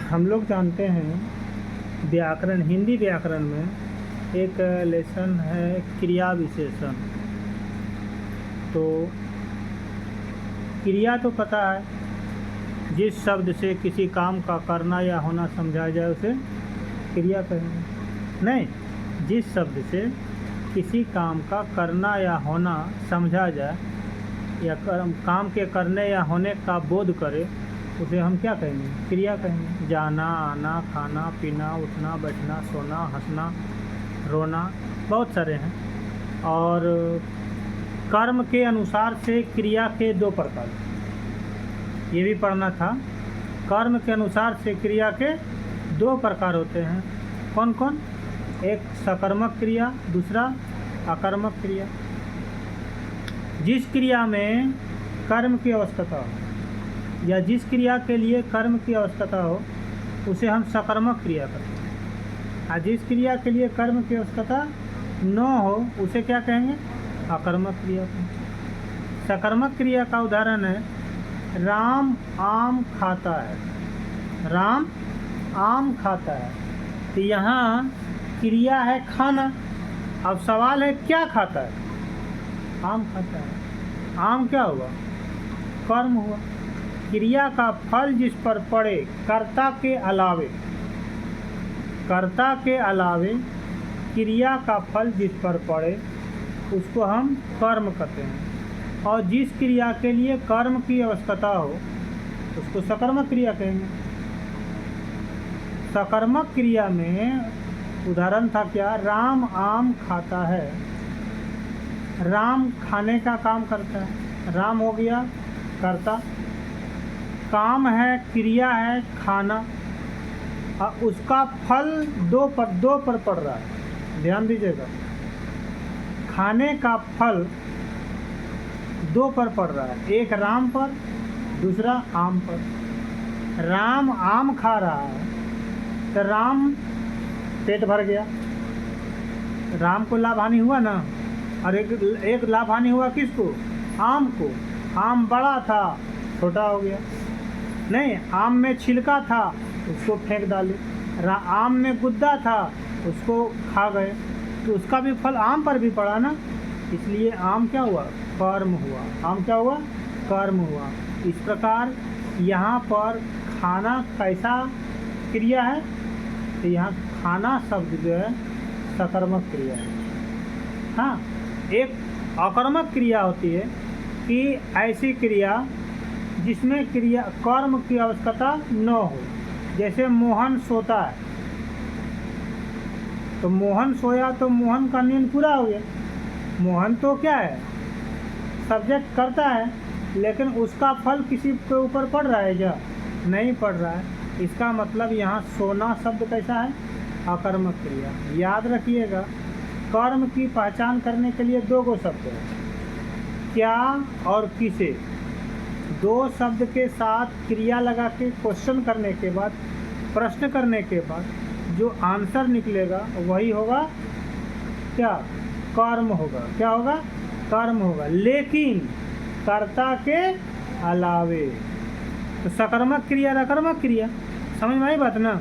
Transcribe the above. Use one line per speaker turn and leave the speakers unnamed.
हम लोग जानते हैं व्याकरण, हिंदी व्याकरण में एक लेसन है क्रिया विशेषण। तो क्रिया तो पता है, जिस शब्द से किसी काम का करना या होना समझाया जाए उसे क्रिया कहेंगे। नहीं, जिस शब्द से किसी काम का करना या होना समझा जाए या काम के करने या होने का बोध करे उसे हम क्या कहेंगे? क्रिया कहेंगे। जाना, आना, खाना, पीना, उठना, बैठना, सोना, हंसना, रोना, बहुत सारे हैं। और कर्म के अनुसार से क्रिया के दो प्रकार, ये भी पढ़ना था। कर्म के अनुसार से क्रिया के दो प्रकार होते हैं। कौन कौन? एक सकर्मक क्रिया, दूसरा अकर्मक क्रिया। जिस क्रिया में कर्म की आवश्यकता हो या जिस क्रिया के लिए कर्म की आवश्यकता हो उसे हम सकर्मक क्रिया करते हैं, और जिस क्रिया के लिए कर्म की आवश्यकता न हो उसे क्या कहेंगे? अकर्मक क्रिया कहेंगे। सकर्मक क्रिया का उदाहरण है राम आम खाता है। राम आम खाता है, तो यहाँ क्रिया है खाना। अब सवाल है क्या खाता है? आम खाता है। आम क्या हुआ? कर्म हुआ। क्रिया का फल जिस पर पड़े कर्ता के अलावे, कर्ता के अलावे क्रिया का फल जिस पर पड़े उसको हम कर्म कहते हैं, और जिस क्रिया के लिए कर्म की आवश्यकता हो उसको सकर्मक क्रिया कहेंगे। सकर्मक क्रिया में उदाहरण था क्या? राम आम खाता है। राम खाने का काम करता है, राम हो गया कर्ता, काम है, क्रिया है खाना, और उसका फल दो पर पड़ रहा है। ध्यान दीजिएगा, खाने का फल दो पर पड़ रहा है, एक राम पर, दूसरा आम पर। राम आम खा रहा है तो राम पेट भर गया, राम को लाभ हानि हुआ ना। और एक लाभ हानि हुआ किसको? आम को। आम बड़ा था, छोटा हो गया। नहीं, आम में छिलका था उसको फेंक डाले, आम में गुद्दा था उसको खा गए, तो उसका भी फल आम पर भी पड़ा ना। इसलिए आम क्या हुआ? कर्म हुआ। आम क्या हुआ? कर्म हुआ। इस प्रकार यहाँ पर खाना कैसा क्रिया है? तो यहाँ खाना शब्द जो है सकर्मक क्रिया है। हाँ, एक अकर्मक क्रिया होती है कि ऐसी क्रिया जिसमें क्रिया कर्म की आवश्यकता न हो। जैसे मोहन सोता है, तो मोहन सोया तो मोहन का नींद पूरा हो गया। मोहन तो क्या है? सब्जेक्ट करता है, लेकिन उसका फल किसी के ऊपर पड़ रहा है क्या? नहीं पड़ रहा है। इसका मतलब यहाँ सोना शब्द कैसा है? अकर्मक क्रिया। याद रखिएगा, कर्म की पहचान करने के लिए दो गो शब्द है, क्या और किसे। दो शब्द के साथ क्रिया लगा के क्वेश्चन करने के बाद, प्रश्न करने के बाद जो आंसर निकलेगा वही होगा क्या? कर्म होगा। क्या होगा? कर्म होगा, लेकिन कर्ता के अलावे। तो सकर्मक क्रिया और अकर्मक क्रिया, समझ में आई बात ना?